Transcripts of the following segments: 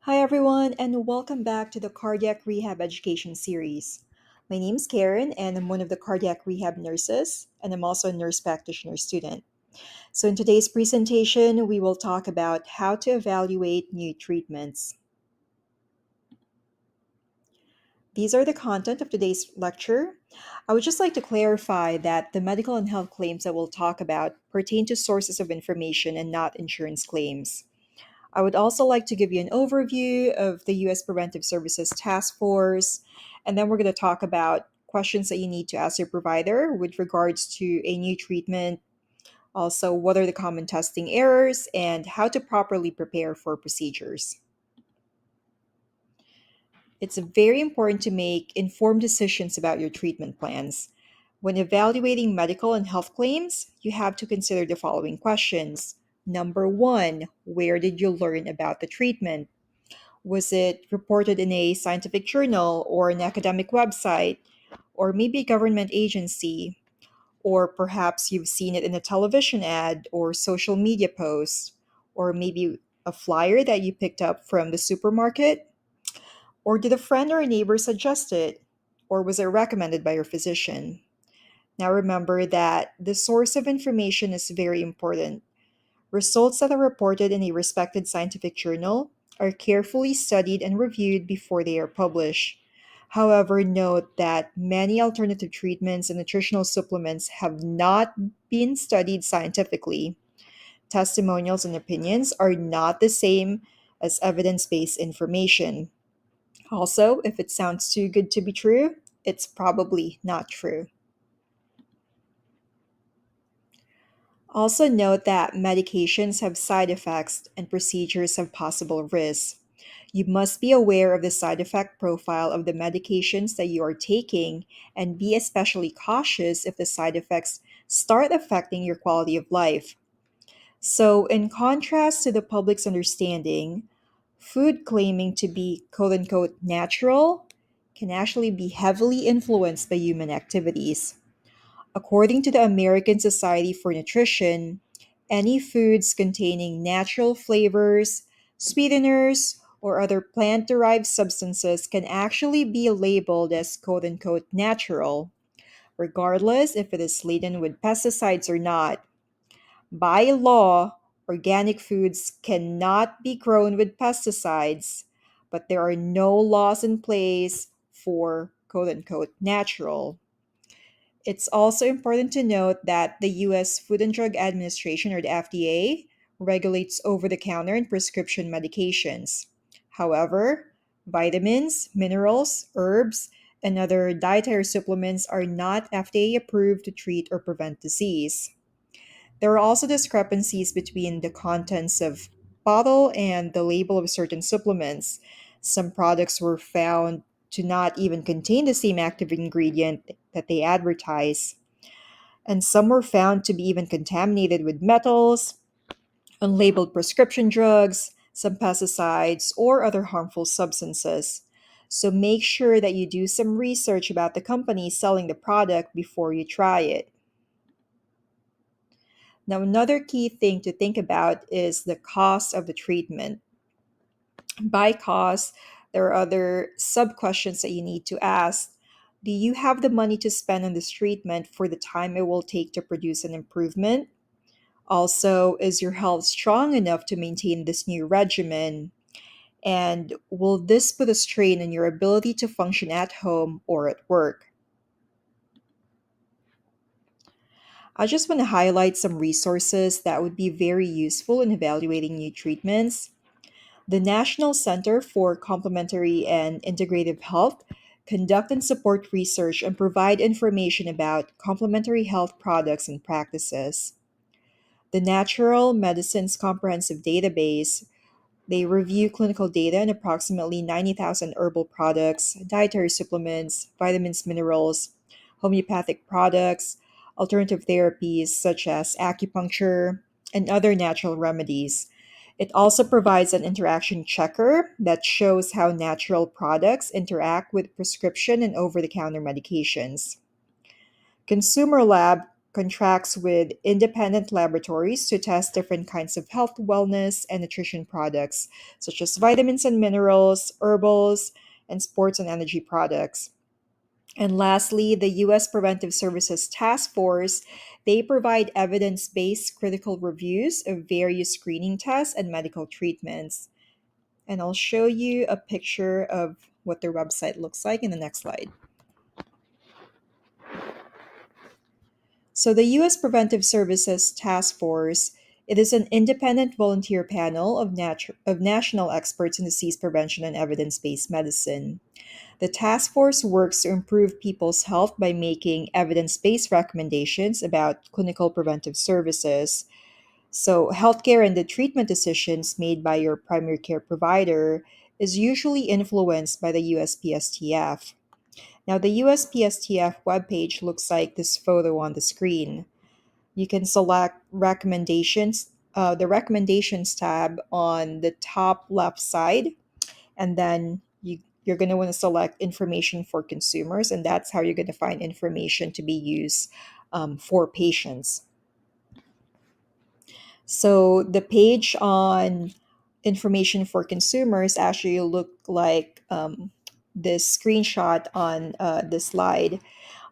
Hi, everyone, and welcome back to the Cardiac Rehab Education Series. My name's Karen, and I'm one of the cardiac rehab nurses, and I'm also a nurse practitioner student. So, in today's presentation, we will talk about how to evaluate new treatments. These are the content of today's lecture. I would just like to clarify that the medical and health claims that we'll talk about pertain to sources of information and not insurance claims. I would also like to give you an overview of the U.S. Preventive Services Task Force, and then we're going to talk about questions that you need to ask your provider with regards to a new treatment. Also, what are the common testing errors and how to properly prepare for procedures. It's very important to make informed decisions about your treatment plans. When evaluating medical and health claims, you have to consider the following questions. Number one, where did you learn about the treatment? Was it reported in a scientific journal or an academic website or maybe a government agency? Or perhaps you've seen it in a television ad or social media post, or maybe a flyer that you picked up from the supermarket? Or did a friend or a neighbor suggest it? Or was it recommended by your physician? Now remember that the source of information is very important. Results that are reported in a respected scientific journal are carefully studied and reviewed before they are published. However, note that many alternative treatments and nutritional supplements have not been studied scientifically. Testimonials and opinions are not the same as evidence based information. Also, if it sounds too good to be true, it's probably not true. Also, note that medications have side effects and procedures have possible risks. You must be aware of the side effect profile of the medications that you are taking and be especially cautious if the side effects start affecting your quality of life. So, in contrast to the public's understanding, food claiming to be quote unquote natural can actually be heavily influenced by human activities. According to the American Society for Nutrition, any foods containing natural flavors, sweeteners, or other plant derived substances can actually be labeled as quote unquote natural, regardless if it is laden with pesticides or not. By law, organic foods cannot be grown with pesticides, but there are no laws in place for quote unquote natural. It's also important to note that the US Food and Drug Administration, or the FDA, regulates over the counter and prescription medications. However, vitamins, minerals, herbs, and other dietary supplements are not FDA approved to treat or prevent disease. There are also discrepancies between the contents of bottle and the label of certain supplements. Some products were found to not even contain the same active ingredient that they advertise, and some were found to be even contaminated with metals, unlabeled prescription drugs, some pesticides, or other harmful substances. So make sure that you do some research about the company selling the product before you try it. Now, another key thing to think about is the cost of the treatment. By cost, there are other sub questions that you need to ask. Do you have the money to spend on this treatment for the time it will take to produce an improvement? Also, is your health strong enough to maintain this new regimen? And will this put a strain on your ability to function at home or at work? I just want to highlight some resources that would be very useful in evaluating new treatments. The National Center for Complementary and Integrative Health conduct and support research and provide information about complementary health products and practices. The Natural Medicines Comprehensive Database, they review clinical data on approximately 90,000 herbal products, dietary supplements, vitamins, minerals, homeopathic products, alternative therapies such as acupuncture, and other natural remedies. It also provides an interaction checker that shows how natural products interact with prescription and over the counter medications. Consumer Lab contracts with independent laboratories to test different kinds of health, wellness, and nutrition products, such as vitamins and minerals, herbals, and sports and energy products. And lastly, the US Preventive Services Task Force, they provide evidence-based critical reviews of various screening tests and medical treatments. And I'll show you a picture of what their website looks like in the next slide. So the US Preventive Services Task Force, it is an independent volunteer panel of national experts in disease prevention and evidence-based medicine. The task force works to improve people's health by making evidence based recommendations about clinical preventive services. So, healthcare and the treatment decisions made by your primary care provider is usually influenced by the USPSTF. Now, the USPSTF webpage looks like this photo on the screen. You can select the recommendations tab on the top left side, and then you're going to want to select information for consumers, and that's how you're going to find information to be used for patients. So the page on information for consumers actually look like this screenshot on the slide.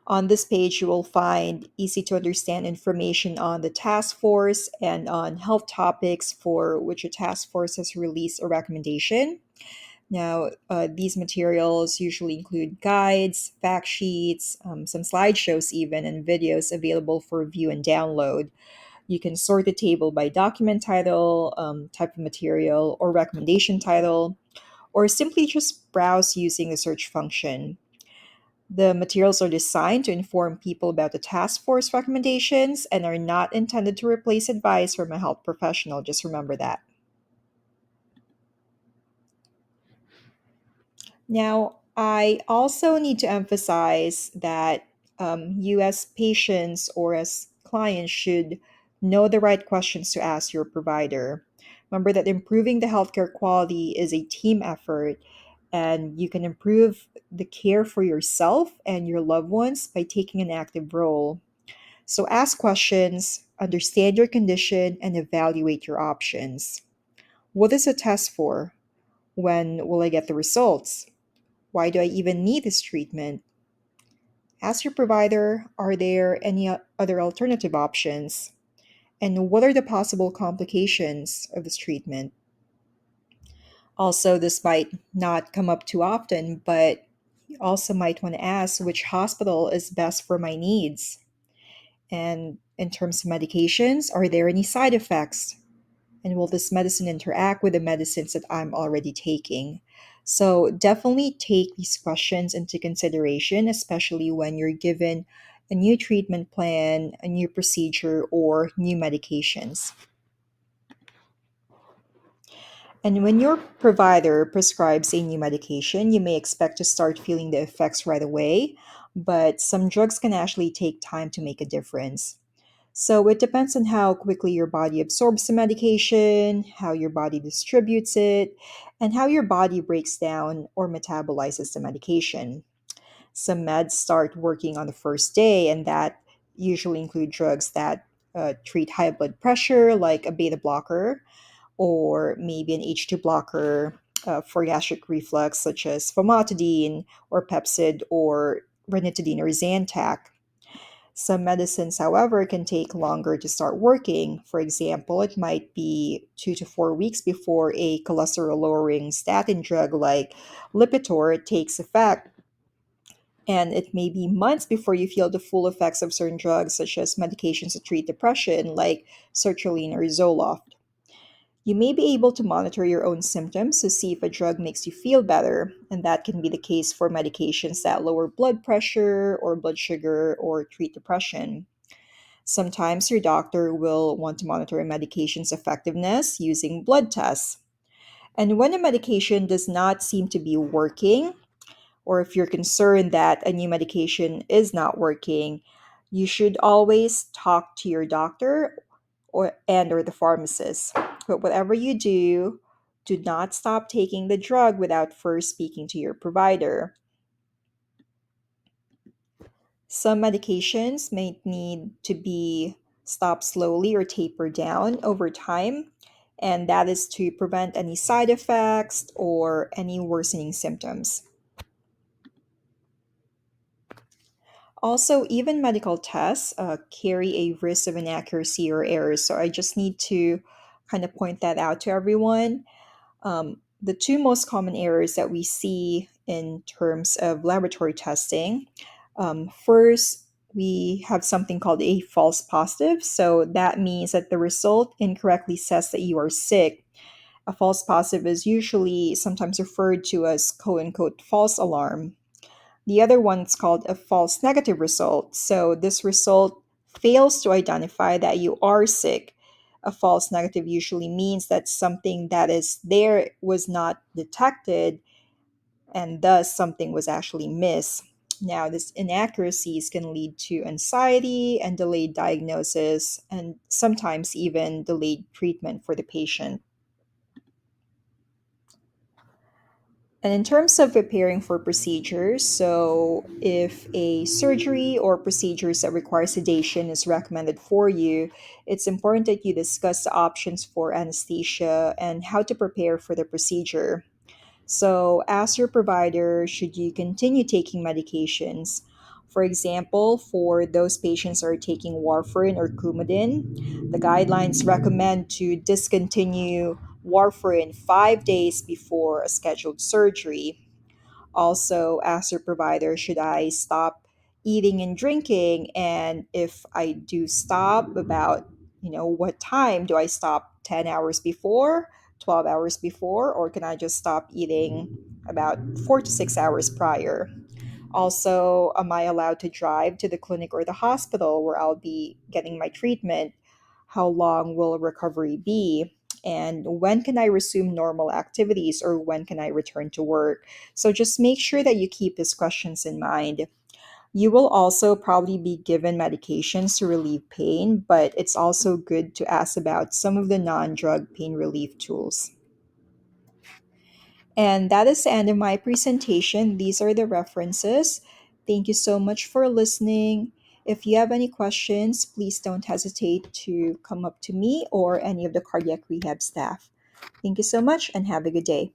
On this page, you will find easy to understand information on the task force and on health topics for which a task force has released a recommendation. Now, these materials usually include guides, fact sheets, some slideshows, even, and videos available for view and download. You can sort the table by document title, type of material, or recommendation title, or simply just browse using the search function. The materials are designed to inform people about the task force recommendations and are not intended to replace advice from a health professional. Just remember that. Now, I also need to emphasize that you, as patients or as clients, should know the right questions to ask your provider. Remember that improving the healthcare quality is a team effort, and you can improve the care for yourself and your loved ones by taking an active role. So, ask questions, understand your condition, and evaluate your options. What is a test for? When will I get the results? Why do I even need this treatment? Ask your provider, are there any other alternative options? And what are the possible complications of this treatment? Also, this might not come up too often, but you also might want to ask which hospital is best for my needs. And in terms of medications, are there any side effects? And will this medicine interact with the medicines that I'm already taking? So definitely take these questions into consideration, especially when you're given a new treatment plan, a new procedure, or new medications. And when your provider prescribes a new medication, you may expect to start feeling the effects right away, but some drugs can actually take time to make a difference. So it depends on how quickly your body absorbs the medication, how your body distributes it, and how your body breaks down or metabolizes the medication. Some meds start working on the first day, and that usually include drugs that treat high blood pressure, like a beta blocker, or maybe an H2 blocker for gastric reflux, such as famotidine or Pepcid or ranitidine or Zantac. Some medicines, however, can take longer to start working. For example, it might be 2 to 4 weeks before a cholesterol lowering statin drug like Lipitor takes effect. And it may be months before you feel the full effects of certain drugs, such as medications to treat depression like sertraline or Zoloft. You may be able to monitor your own symptoms to see if a drug makes you feel better, and that can be the case for medications that lower blood pressure or blood sugar or treat depression. Sometimes your doctor will want to monitor a medication's effectiveness using blood tests. And when a medication does not seem to be working, or if you're concerned that a new medication is not working, you should always talk to your doctor or the pharmacist. But whatever you do not stop taking the drug without first speaking to your provider. Some medications may need to be stopped slowly or tapered down over time, and that is to prevent any side effects or any worsening symptoms. Also, even medical tests carry a risk of inaccuracy or errors, so I just need to kind of point that out to everyone. The two most common errors that we see in terms of laboratory testing, first, we have something called a false positive. So that means that the result incorrectly says that you are sick. A false positive is usually sometimes referred to as quote unquote false alarm. The other one's called a false negative result. So this result fails to identify that you are sick. A false negative usually means that something that is there was not detected and thus something was actually missed. Now, these inaccuracies can lead to anxiety and delayed diagnosis, and sometimes even delayed treatment for the patient. And in terms of preparing for procedures, so if a surgery or procedures that require sedation is recommended for you, it's important that you discuss the options for anesthesia and how to prepare for the procedure. So, as your provider, should you continue taking medications? For example, for those patients who are taking warfarin or Coumadin, the guidelines recommend to discontinue warfarin 5 days before a scheduled surgery. Also, as your provider, should I stop eating and drinking? And if I do stop, about what time do I stop? 10 hours before, 12 hours before, or can I just stop eating about 4 to 6 hours prior? Also, am I allowed to drive to the clinic or the hospital where I'll be getting my treatment? How long will recovery be? And when can I resume normal activities, or when can I return to work? So just make sure that you keep these questions in mind. You will also probably be given medications to relieve pain, but it's also good to ask about some of the non drug pain relief tools. And that is the end of my presentation. These are the references. Thank you so much for listening. If you have any questions, please don't hesitate to come up to me or any of the cardiac rehab staff. Thank you so much and have a good day.